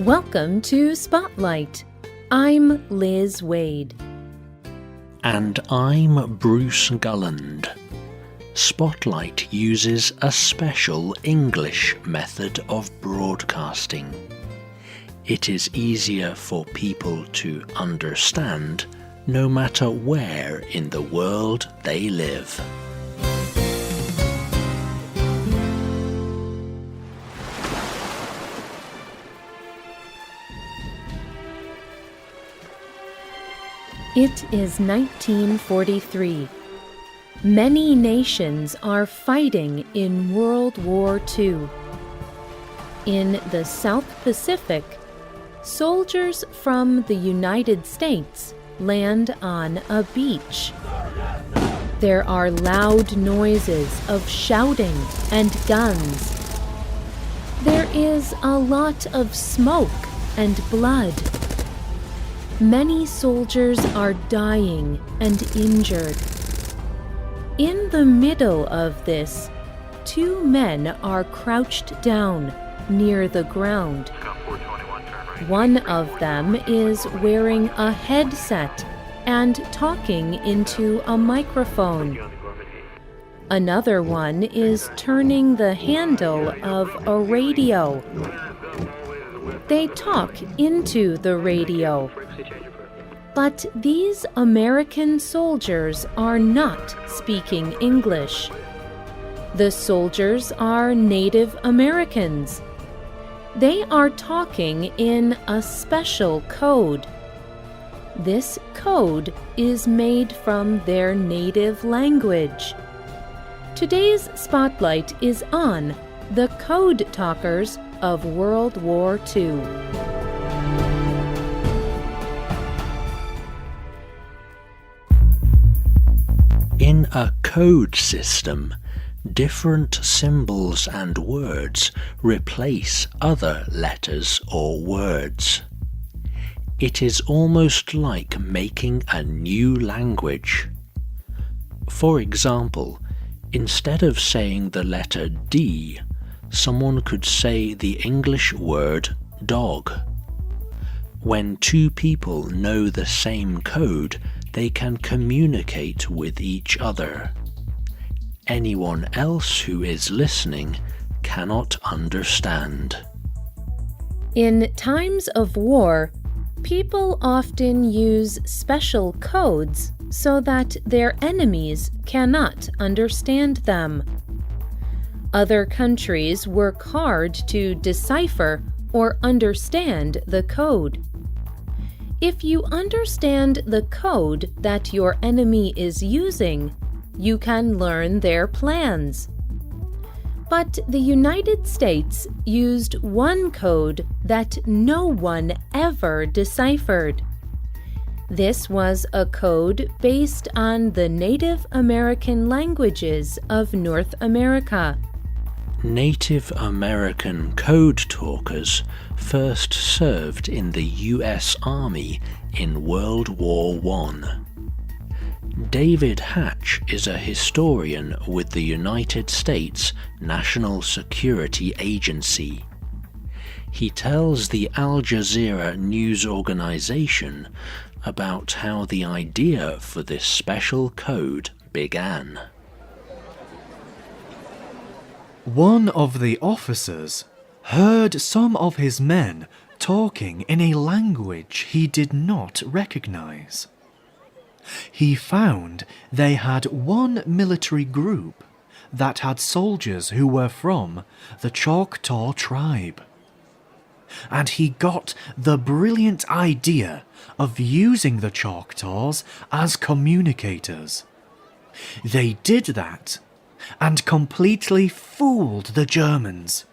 Welcome to Spotlight. I'm Liz Waid. And I'm Bruce Gulland. Spotlight uses a special English method of broadcasting. It is easier for people to understand no matter where in the world they live. It is 1943. Many nations are fighting in World War II. In the South Pacific, soldiers from the United States land on a beach. There are loud noises of shouting and guns. There is a lot of smoke and blood. Many soldiers are dying and injured. In the middle of this, two men are crouched down near the ground. One of them is wearing a headset and talking into a microphone. Another one is turning the handle of a radio. They talk into the radio. But these American soldiers are not speaking English. The soldiers are Native Americans. They are talking in a special code. This code is made from their native language. Today's spotlight is on the code talkers of World War II. In a code system, different symbols and words replace other letters or words. It is almost like making a new language. For example, instead of saying the letter D, someone could say the English word dog. When two people know the same code, they can communicate with each other. Anyone else who is listening cannot understand. In times of war, people often use special codes so that their enemies cannot understand them. Other countries work hard to decipher or understand the code. If you understand the code that your enemy is using, you can learn their plans. But the United States used one code that no one ever deciphered. This was a code based on the Native American languages of North America. Native American code talkers first served in the U.S. Army in World War I. David Hatch is a historian with the United States National Security Agency. He tells the Al Jazeera news organization about how the idea for this special code began. One of the officers heard some of his men talking in a language he did not recognize. He found they had one military group that had soldiers who were from the Choctaw tribe. And he got the brilliant idea of using the Choctaws as communicators. They did that and completely fooled the Germans.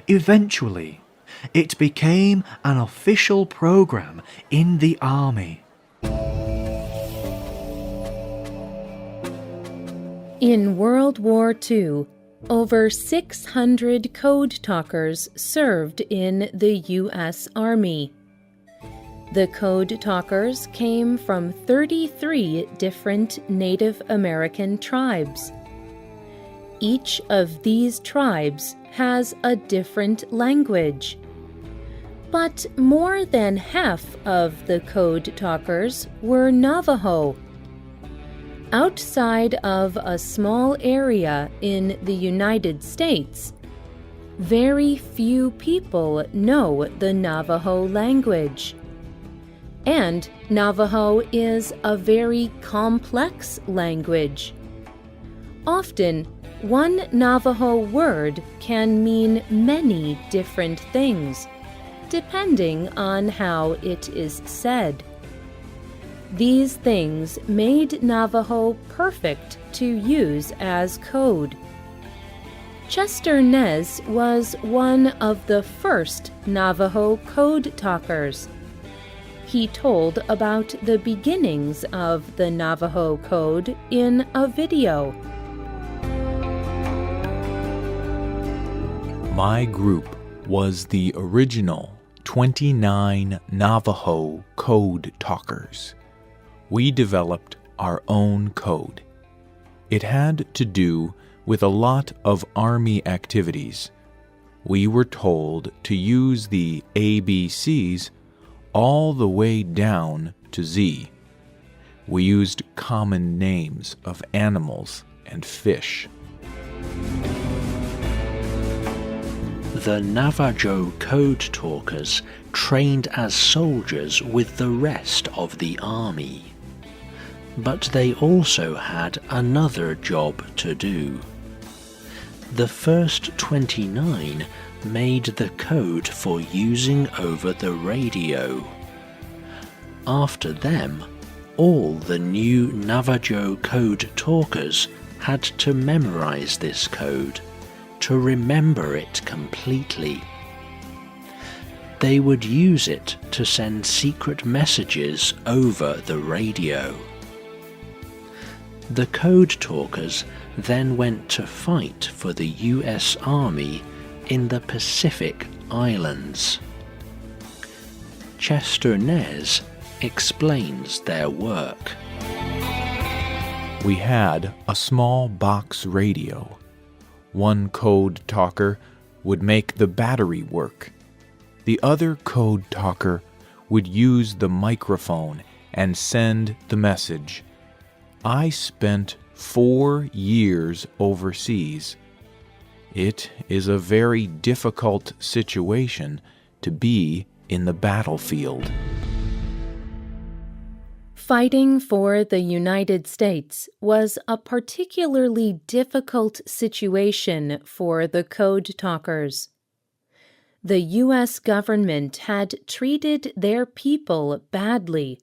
Eventually, it became an official program in the army. In World War II, over 600 code talkers served in the U.S. Army. The code talkers came from 33 different Native American tribes. Each of these tribes has a different language. But more than half of the code talkers were Navajo. Outside of a small area in the United States, very few people know the Navajo language. And Navajo is a very complex language. Often, one Navajo word can mean many different things, depending on how it is said. These things made Navajo perfect to use as code. Chester Nez was one of the first Navajo code talkers. He told about the beginnings of the Navajo Code in a video. My group was the original 29 Navajo Code talkers. We developed our own code. It had to do with a lot of Army activities. We were told to use the ABCs all the way down to Z. We used common names of animals and fish. The Navajo Code talkers trained as soldiers with the rest of the army. But they also had another job to do. The first 29 made the code for using over the radio. After them, all the new Navajo Code talkers had to memorize this code, to remember it completely. They would use it to send secret messages over the radio. The code talkers then went to fight for the US Army in the Pacific Islands. Chester Nez explains their work. We had a small box radio. One code talker would make the battery work. The other code talker would use the microphone and send the message. I spent 4 years overseas. It is a very difficult situation to be in the battlefield. Fighting for the United States was a particularly difficult situation for the code talkers. The U.S. government had treated their people badly.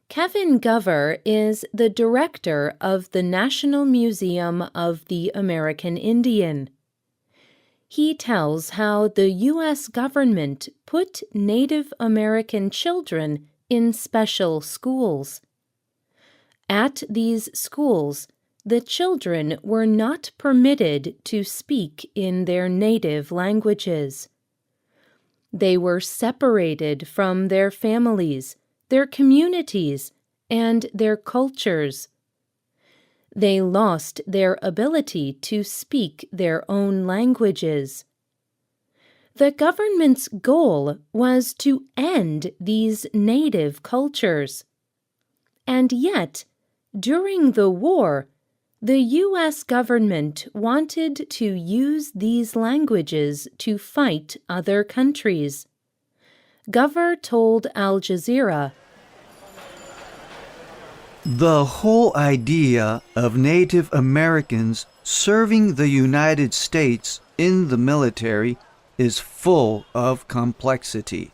Kevin Gover is the director of the National Museum of the American Indian. He tells how the U.S. government put Native American children in special schools. At these schools, the children were not permitted to speak in their native languages. They were separated from their families, their communities, and their cultures. They lost their ability to speak their own languages. The government's goal was to end these native cultures. And yet, during the war, the U.S. government wanted to use these languages to fight other countries. Gover told Al Jazeera, "The whole idea of Native Americans serving the United States in the military is full of complexity.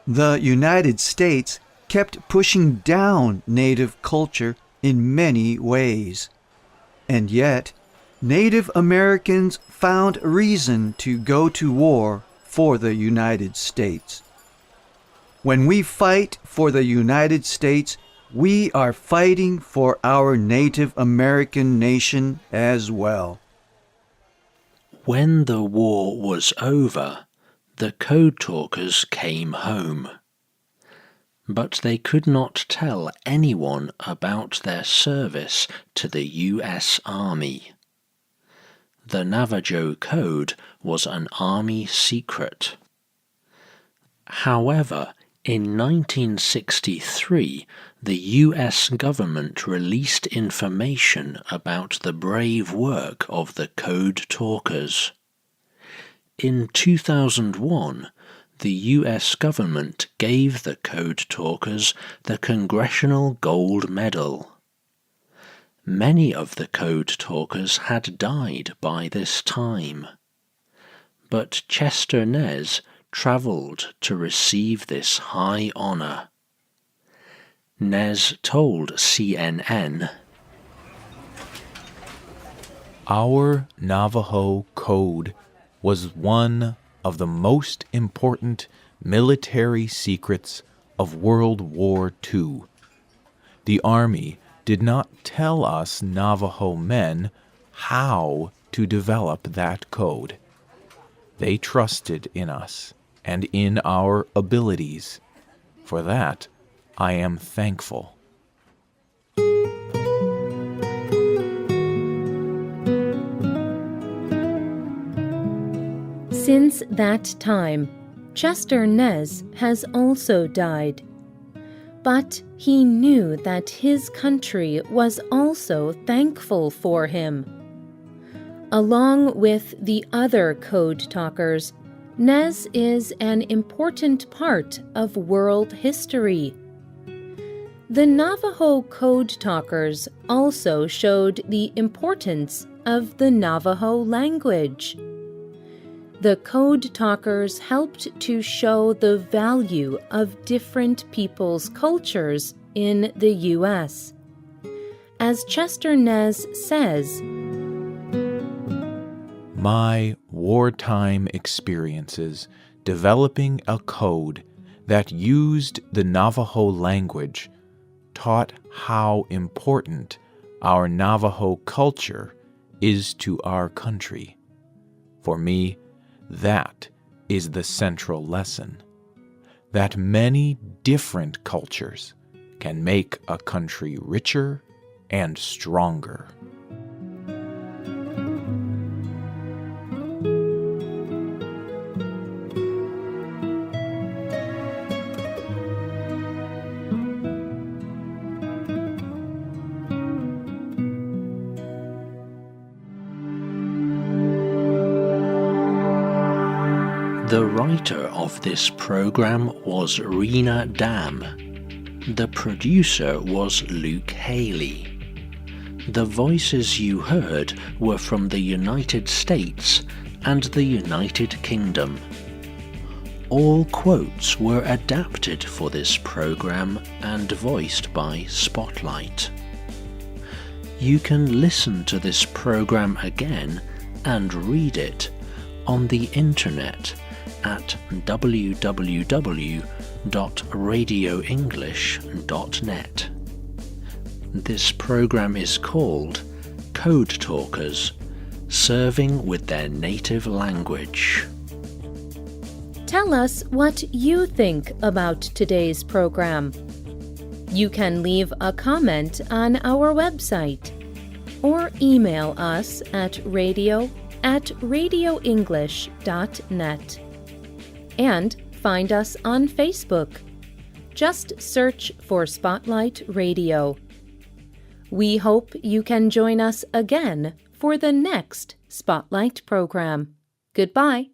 The United States kept pushing down Native culture in many ways. And yet, Native Americans found reason to go to war for the United States. When we fight for the United States, we are fighting for our Native American nation as well." When the war was over, the code talkers came home. But they could not tell anyone about their service to the US Army. The Navajo Code was an army secret. However, in 1963, the US government released information about the brave work of the Code Talkers. In 2001, the US government gave the Code Talkers the Congressional Gold Medal. Many of the Code Talkers had died by this time, but Chester Nez travelled to receive this high honour. Nez told CNN, "Our Navajo Code was one of the most important military secrets of World War II. The Army did not tell us Navajo men how to develop that code. They trusted in us and in our abilities. For that, I am thankful." Since that time, Chester Nez has also died. But he knew that his country was also thankful for him. Along with the other Code Talkers, Nez is an important part of world history. The Navajo Code Talkers also showed the importance of the Navajo language. The Code Talkers helped to show the value of different people's cultures in the U.S. As Chester Nez says, "My wartime experiences developing a code that used the Navajo language taught how important our Navajo culture is to our country. For me, that is the central lesson, that many different cultures can make a country richer and stronger." The writer of this program was Rena Dam. The producer was Luke Haley. The voices you heard were from the United States and the United Kingdom. All quotes were adapted for this program and voiced by Spotlight. You can listen to this program again and read it on the internet at www.radioenglish.net. This program is called Code Talkers, Serving with Their Native Language. tell us what you think about today's program. You can leave a comment on our website or email us at radio@radioenglish.net. And find us on Facebook. Just search for Spotlight Radio. We hope you can join us again for the next Spotlight program. Goodbye.